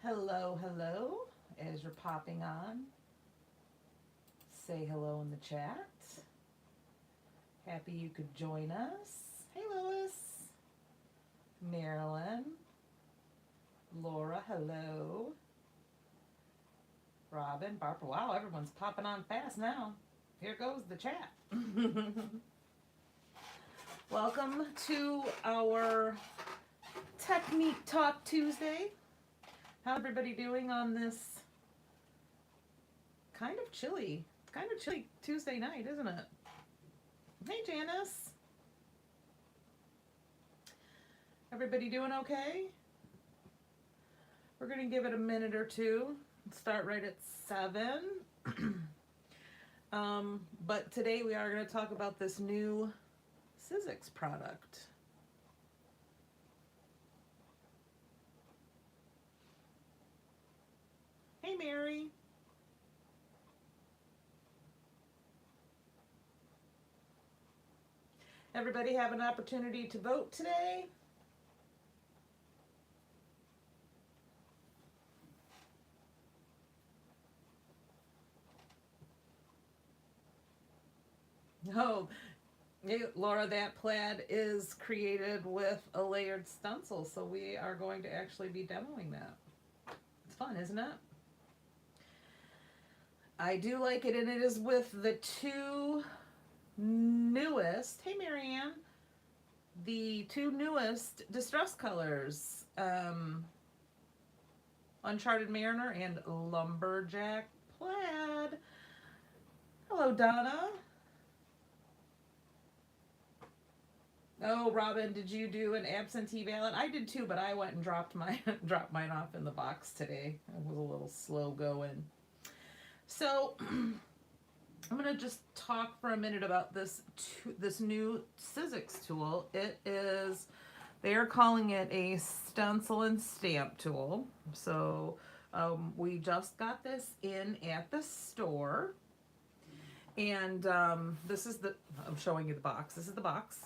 Hello, hello. As you're popping on, say hello in the chat. Happy you could join us. Hey, Lois. Marilyn. Laura, hello. Robin, Barbara. Wow, everyone's popping on fast now. Here goes the chat. Welcome to our Technique Talk Tuesday. How's everybody doing on this kind of chilly Tuesday night, isn't it? Hey, Janice. Everybody doing okay? We're going to give it a minute or two. Start right at 7. But today we are going to talk about this new Sizzix product. Hey, Mary. Everybody have an opportunity to vote today? No. Laura, that plaid is created with a layered stencil, so we are going to actually be demoing that. It's fun, isn't it? I do like it, and it is with the two newest, hey Marianne, the two newest distress colors, Uncharted Mariner and Lumberjack Plaid. Hello, Donna. Oh, Robin, did you do an absentee ballot? I did too, but I went and dropped mine off in the box today. It was a little slow going. So I'm going to just talk for a minute about this new Sizzix tool. They are calling it a stencil and stamp tool. So we just got this in at the store. And I'm showing you the box. This is the box.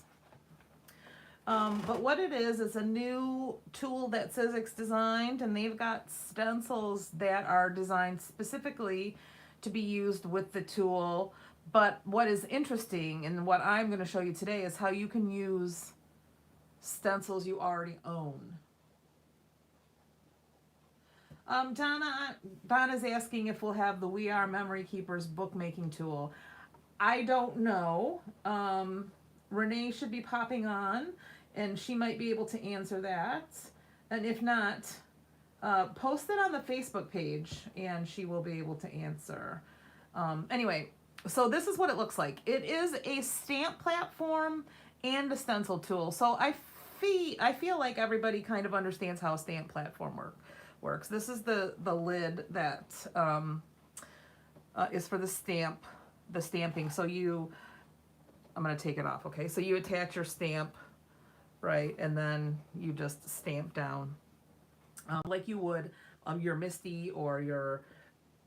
But what it is a new tool that Sizzix designed, and they've got stencils that are designed specifically to be used with the tool. But what is interesting, and what I'm going to show you today, is how you can use stencils you already own. Donna's asking if we'll have the We Are Memory Keepers bookmaking tool. I don't know. Renee should be popping on, and she might be able to answer that. And if not, post it on the Facebook page, and she will be able to answer. Anyway, so this is what it looks like. It is a stamp platform and a stencil tool. So I feel like everybody kind of understands how a stamp platform works. This is the lid that is for the stamping. So I'm going to take it off, okay? So you attach your stamp, right, and then you just stamp down like you would your Misty or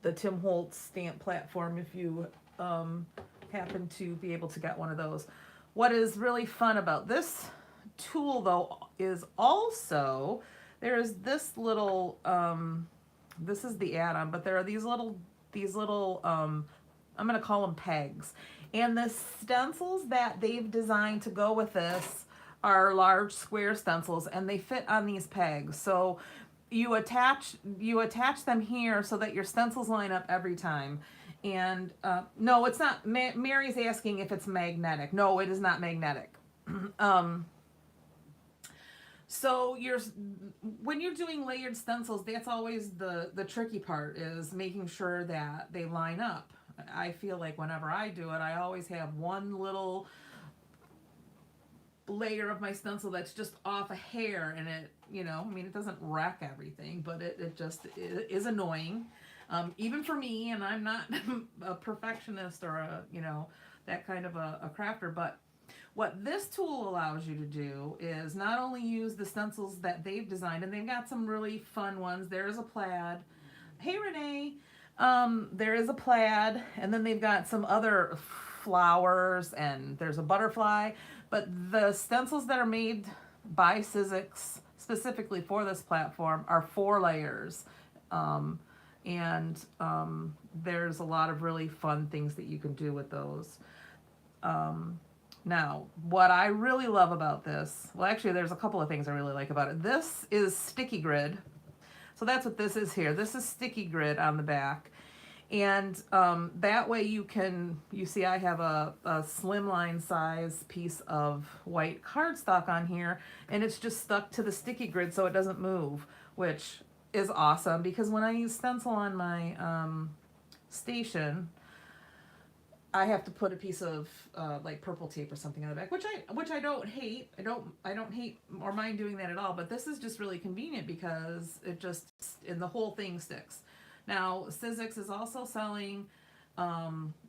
the Tim Holtz stamp platform if you happen to be able to get one of those. What is really fun about this tool, though, is also there's this little, this is the add-on, but there are these little I'm going to call them pegs. And the stencils that they've designed to go with this are large square stencils, and they fit on these pegs. So you attach them here so that your stencils line up every time. And no, it's not. Mary's asking if it's magnetic. No, it is not magnetic. So when you're doing layered stencils, that's always the tricky part, is making sure that they line up. I feel like whenever I do it, I always have one little layer of my stencil that's just off a hair, and it doesn't wreck everything, but it is annoying, even for me, and I'm not a perfectionist or that kind of a crafter. But what this tool allows you to do is not only use the stencils that they've designed, and they've got some really fun ones. There's a plaid. Hey, Renee. There is a plaid, and then they've got some other flowers, and there's a butterfly. But the stencils that are made by Sizzix specifically for this platform are 4 layers. There's a lot of really fun things that you can do with those. Now, what I really love about this, well, actually, there's a couple of things I really like about it. This is sticky grid. So that's what this is here. This is sticky grid on the back. And that way you see I have a slimline size piece of white cardstock on here, and it's just stuck to the sticky grid so it doesn't move, which is awesome because when I use stencil on my station, I have to put a piece of like purple tape or something on the back, which I don't hate. I don't hate or mind doing that at all. But this is just really convenient because and the whole thing sticks. Now Sizzix is also selling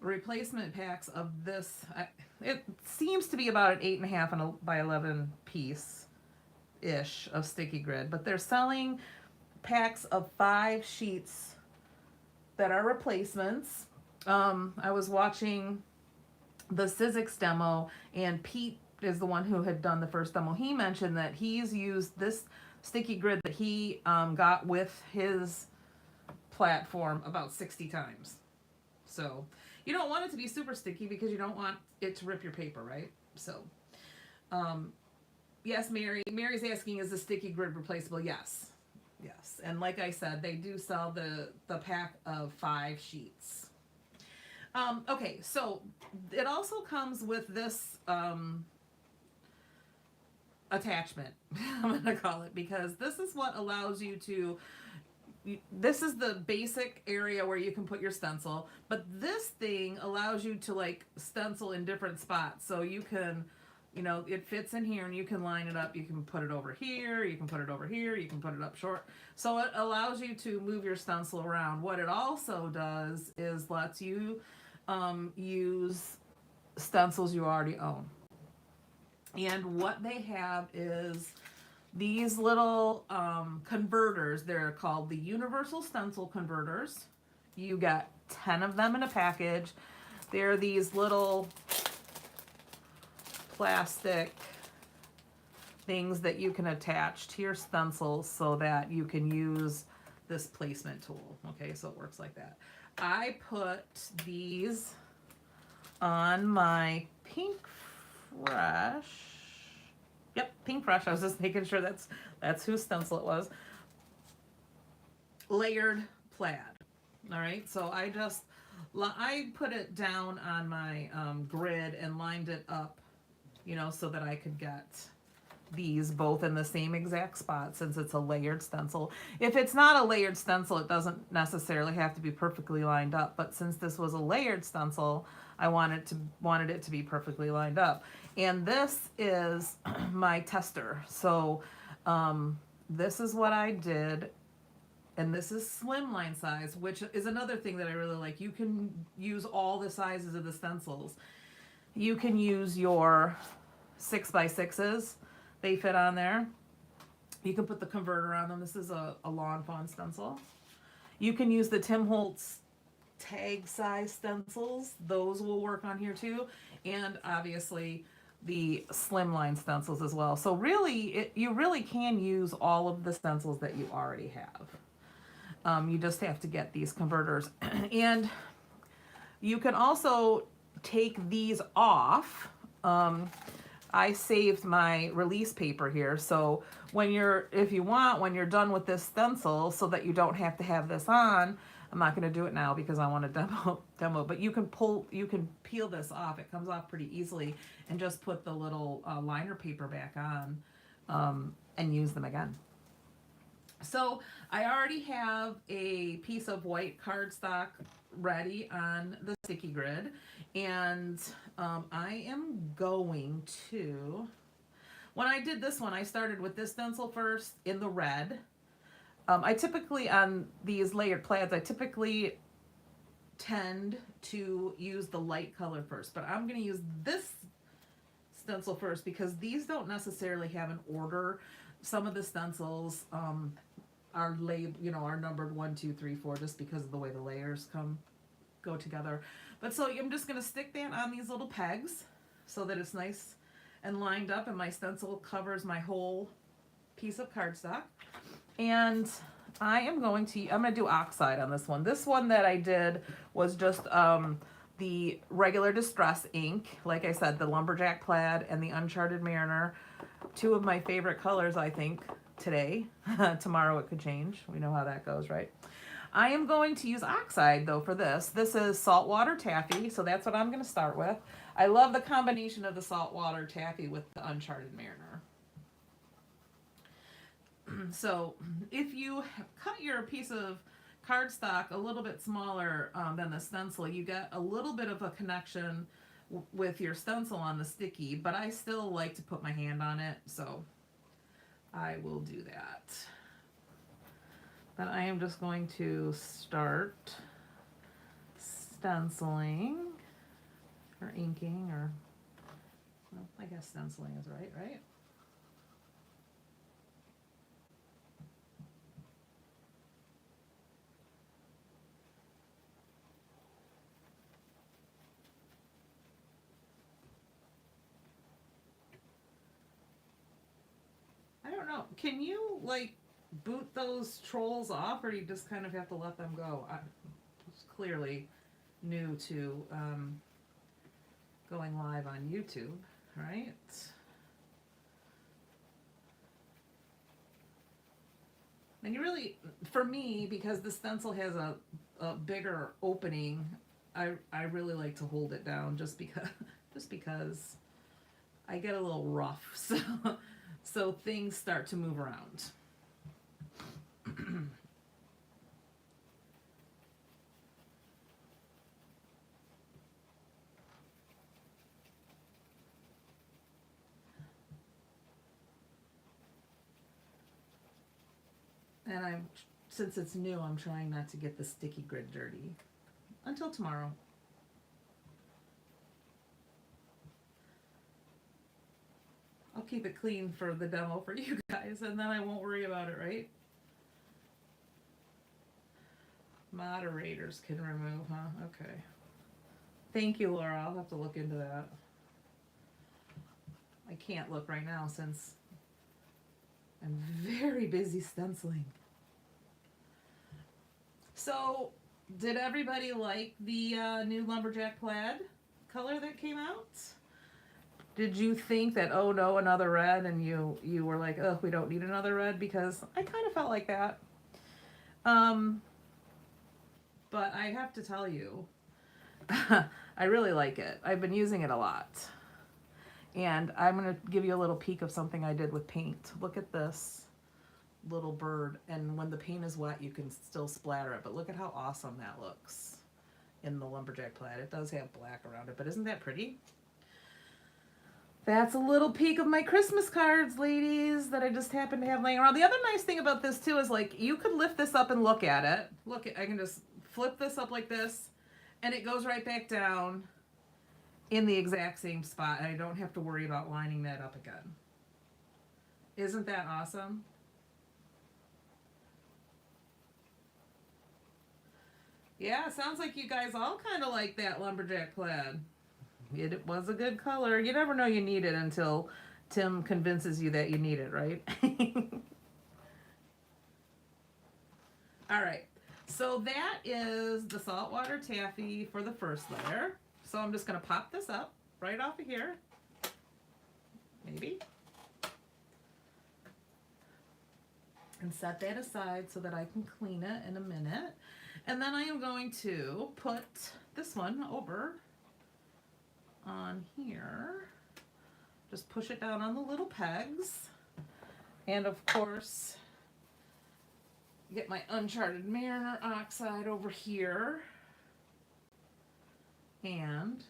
replacement packs of this. It seems to be about an 8.5 by 11 piece ish of sticky grid, but they're selling packs of 5 sheets that are replacements. I was watching the Sizzix demo, and Pete is the one who had done the first demo. He mentioned that he's used this sticky grid that he got with his platform about 60 times. So you don't want it to be super sticky because you don't want it to rip your paper, right? So yes, Mary's asking, is the sticky grid replaceable? Yes. And like I said, they do sell the pack of 5 sheets. Okay, so it also comes with this attachment, I'm going to call it, because this is what allows you to, this is the basic area where you can put your stencil, but this thing allows you to like stencil in different spots. So you can, it fits in here and you can line it up. You can put it over here, you can put it over here, you can put it up short. So it allows you to move your stencil around. What it also does is lets you use stencils you already own. And what they have is these little converters. They're called the Universal Stencil Converters. You get 10 of them in a package. They're these little plastic things that you can attach to your stencils so that you can use this placement tool. Okay, so it works like that. I put these on my Pink Fresh. Yep, Pink Fresh. I was just making sure that's whose stencil it was. Layered plaid. All right, so I put it down on my grid and lined it up, so that I could get these both in the same exact spot since it's a layered stencil. If it's not a layered stencil, it doesn't necessarily have to be perfectly lined up, but since this was a layered stencil, I wanted it to be perfectly lined up. And this is my tester. So this is what I did, and this is slimline size, which is another thing that I really like. You can use all the sizes of the stencils. You can use your 6x6s. They fit on there. You can put the converter on them. This is a Lawn Fawn stencil. You can use the Tim Holtz tag size stencils. Those will work on here too. And obviously the slimline stencils as well. So really, you really can use all of the stencils that you already have. You just have to get these converters. And you can also take these off. I saved my release paper here, so when you're done with this stencil, so that you don't have to have this on, I'm not going to do it now because I want to demo, but you can peel this off. It comes off pretty easily, and just put the little liner paper back on and use them again. So I already have a piece of white cardstock ready on the sticky grid, and I am going to, when I did this one, I started with this stencil first in the red. I typically, on these layered plaids, I typically tend to use the light color first, but I'm going to use this stencil first because these don't necessarily have an order. Some of the stencils are labeled, are numbered 1, 2, 3, 4, just because of the way the layers go together. But so I'm just going to stick that on these little pegs so that it's nice and lined up, and my stencil covers my whole piece of cardstock. And I'm gonna do oxide on this one. This one that I did was just the regular Distress ink. Like I said, the Lumberjack Plaid and the Uncharted Mariner. Two of my favorite colors, I think, today. Tomorrow it could change. We know how that goes, right? I am going to use oxide though for this. This is saltwater taffy, so that's what I'm going to start with. I love the combination of the saltwater taffy with the Uncharted Mariner. So if you cut your piece of cardstock a little bit smaller than the stencil, you get a little bit of a connection with your stencil on the sticky, but I still like to put my hand on it, so I will do that. But I am just going to start stenciling or inking, or well, I guess stenciling is right? I don't know. Can you like boot those trolls off, or do you just kind of have to let them go? It's clearly new to going live on YouTube, right? And you really, for me, because the stencil has a bigger opening, I really like to hold it down just because I get a little rough, so things start to move around. And since it's new, I'm trying not to get the sticky grid dirty until tomorrow. I'll keep it clean for the demo for you guys, and then I won't worry about it, right? Moderators can remove, huh? Okay. Thank you, Laura. I'll have to look into that. I can't look right now since I'm very busy stenciling. So, did everybody like the new Lumberjack Plaid color that came out? Did you think that, oh no, another red, and you were like, oh, we don't need another red? Because I kind of felt like that. But I have to tell you, I really like it. I've been using it a lot. And I'm going to give you a little peek of something I did with paint. Look at this little bird. And when the paint is wet, you can still splatter it. But look at how awesome that looks in the Lumberjack Plaid. It does have black around it, but isn't that pretty? That's a little peek of my Christmas cards, ladies, that I just happen to have laying around. The other nice thing about this, too, is, like, you could lift this up and look at it. Look, I can just flip this up like this, and it goes right back down in the exact same spot, and I don't have to worry about lining that up again. Isn't that awesome? Yeah, sounds like you guys all kind of like that Lumberjack Plaid. It was a good color. You never know you need it until Tim convinces you that you need it, right? All right, so that is the saltwater taffy for the first layer. So I'm just going to pop this up right off of here. Maybe. And set that aside so that I can clean it in a minute. And then I am going to put this one over on here. Just push it down on the little pegs. And of course, get my Uncharted Mariner oxide over here. And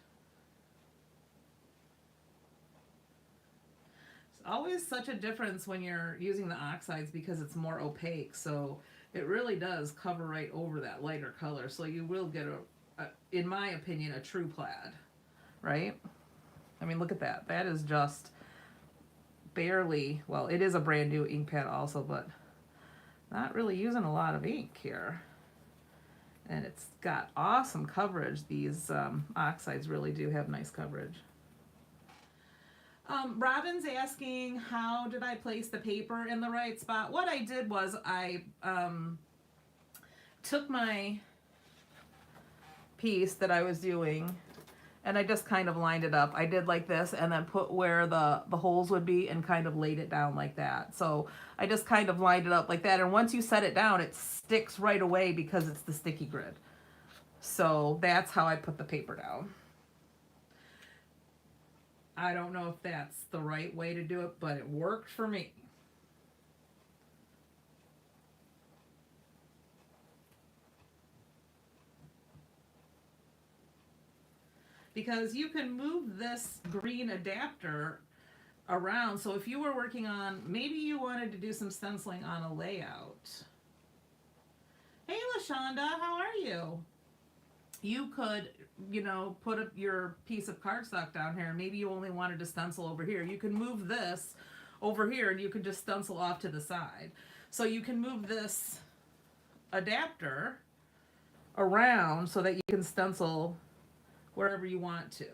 it's always such a difference when you're using the oxides because it's more opaque. So it really does cover right over that lighter color. So you will get in my opinion, a true plaid, right? I mean, look at that. That is just barely, well, it is a brand new ink pad also, but not really using a lot of ink here. And it's got awesome coverage. These oxides really do have nice coverage. Robin's asking, how did I place the paper in the right spot? What I did was I took my piece that I was doing and I just kind of lined it up. I did like this and then put where the holes would be and kind of laid it down like that. So I just kind of lined it up like that. And once you set it down, it sticks right away because it's the sticky grid. So that's how I put the paper down. I don't know if that's the right way to do it, but it worked for me. Because you can move this green adapter around. So if you were working on, maybe you wanted to do some stenciling on a layout. Hey, LaShonda, how are you? You could, you know, put up your piece of cardstock down here. Maybe you only wanted to stencil over here. You can move this over here and you can just stencil off to the side. So you can move this adapter around so that you can stencil wherever you want to.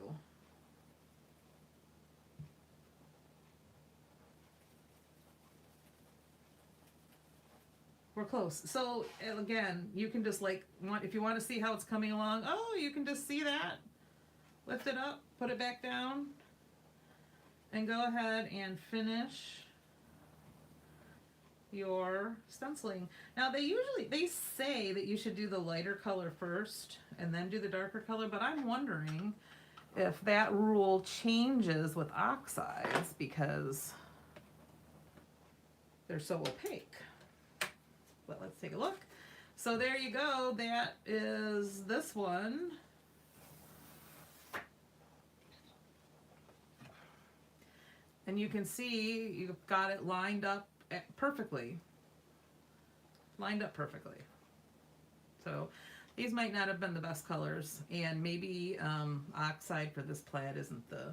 We're close. So again, you can just like if you want to see how it's coming along, oh, you can just see that. Lift it up, put it back down, and go ahead and finish your stenciling. Now they say that you should do the lighter color first and then do the darker color, but I'm wondering if that rule changes with oxides because they're so opaque. But let's take a look. So there you go. That is this one. And you can see you've got it lined up perfectly. Lined up perfectly. So these might not have been the best colors, and maybe oxide for this plaid isn't the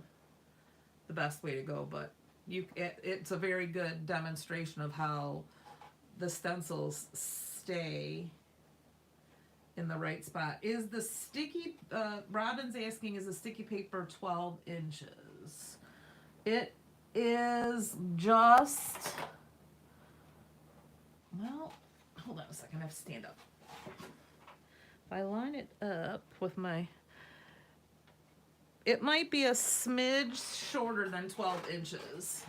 best way to go, but it's a very good demonstration of how the stencils stay in the right spot. Is the sticky, Robin's asking, is the sticky paper 12 inches? It is just, well, hold on a second, I have to stand up. If I line it up with my, it might be a smidge shorter than 12 inches.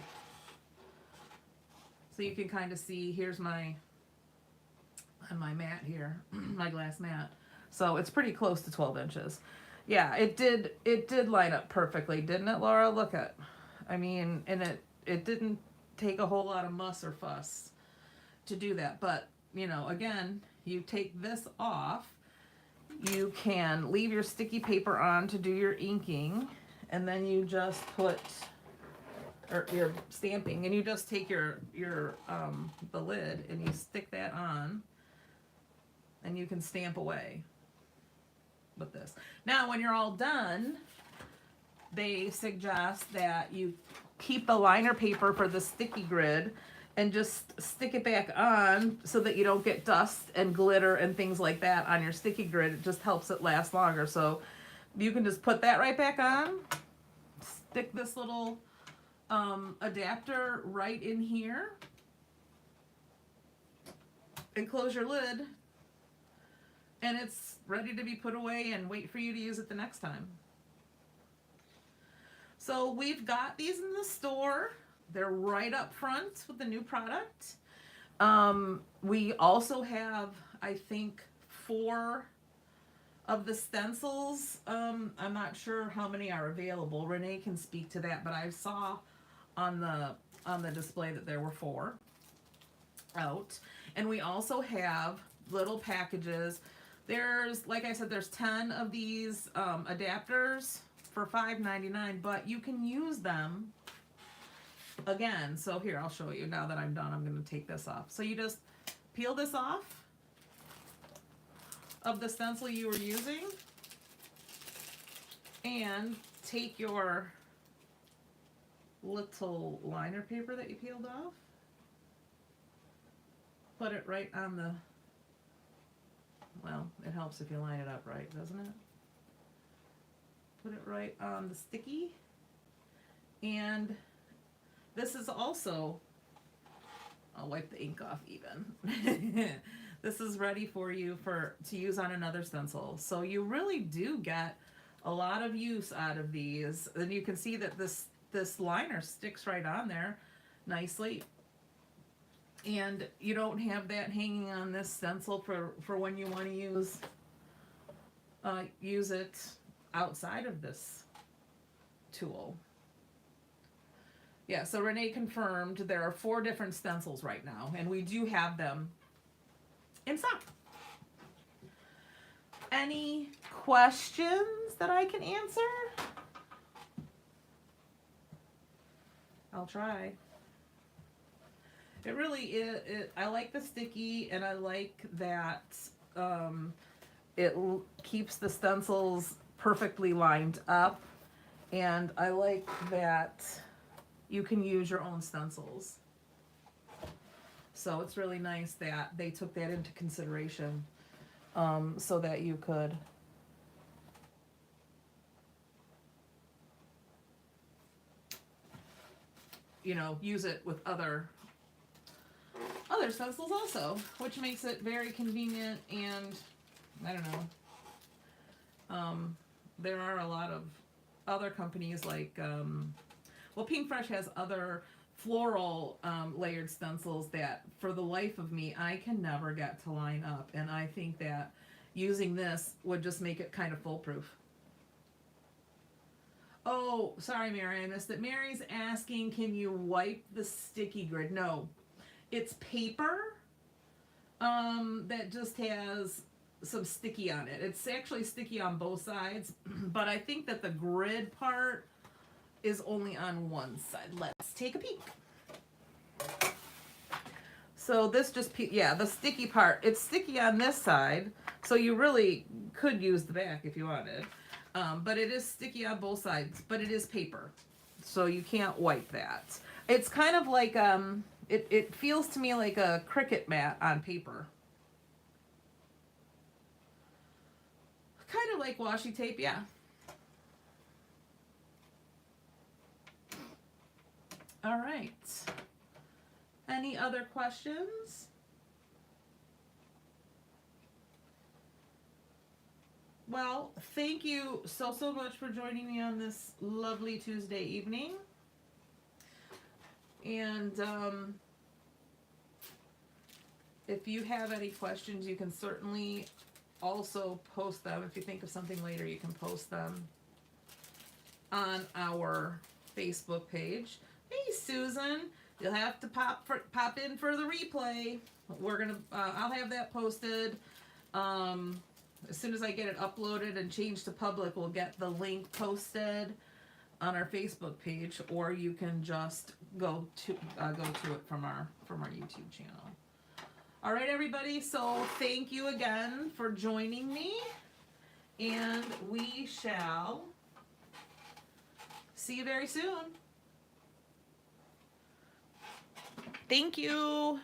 So you can kind of see, here's my, on my mat here, my glass mat. So it's pretty close to 12 inches. Yeah, it did line up perfectly, didn't it, Laura? Look at, I mean, and it didn't take a whole lot of muss or fuss to do that. But, you know, again, you take this off, you can leave your sticky paper on to do your inking, and then you just put, or your stamping, and you just take your the lid and you stick that on and you can stamp away with this. Now when you're all done, they suggest that you keep the liner paper for the sticky grid and just stick it back on so that you don't get dust and glitter and things like that on your sticky grid. It just helps it last longer. So you can just put that right back on, stick this little adapter right in here and close your lid, and it's ready to be put away and wait for you to use it the next time. So we've got these in the store. They're right up front with the new product. We also have, I think, 4 of the stencils. I'm not sure how many are available. Renee can speak to that, but I saw on the display that there were 4 out. And we also have little packages. There's, like I said, there's 10 of these adapters for $5.99, but you can use them again. So here, I'll show you. Now that I'm done, I'm going to take this off. So you just peel this off of the stencil you were using and take your little liner paper that you peeled off, put it right on the, well, it helps if you line it up right, doesn't it? Put it right on the sticky And this is also, I'll wipe the ink off even. This is ready for you to use on another stencil. So you really do get a lot of use out of these. And you can see that this liner sticks right on there nicely. And you don't have that hanging on this stencil for when you want to use it outside of this tool. Yeah, so Renee confirmed there are 4 different stencils right now, and we do have them in stock. Any questions that I can answer? I'll try. It really is. I like the sticky, and I like that it keeps the stencils perfectly lined up, and I like that you can use your own stencils. So it's really nice that they took that into consideration, so that you could use it with other stencils also, which makes it very convenient. And I don't know, there are a lot of other companies like well, Pink Fresh has other floral layered stencils that for the life of me I can never get to line up, and I think that using this would just make it kind of foolproof. Oh, sorry Mary, I missed it. Mary's asking, can you wipe the sticky grid? No, it's paper that just has some sticky on it. It's actually sticky on both sides, but I think that the grid part is only on one side. Let's take a peek. So this just, yeah, the sticky part, it's sticky on this side, so you really could use the back if you wanted. But it is sticky on both sides, but it is paper, so you can't wipe that. It's kind of like, it feels to me like a Cricut mat on paper. Kind of like washi tape, yeah. All right. Any other questions? Well, thank you so much for joining me on this lovely Tuesday evening. And if you have any questions, you can certainly also post them. If you think of something later, you can post them on our Facebook page. Hey, Susan, you'll have to pop in for the replay. We're gonna, I'll have that posted. As soon as I get it uploaded and changed to public, we'll get the link posted on our Facebook page, or you can just go to it from our YouTube channel. All right, everybody. So thank you again for joining me, and we shall see you very soon. Thank you.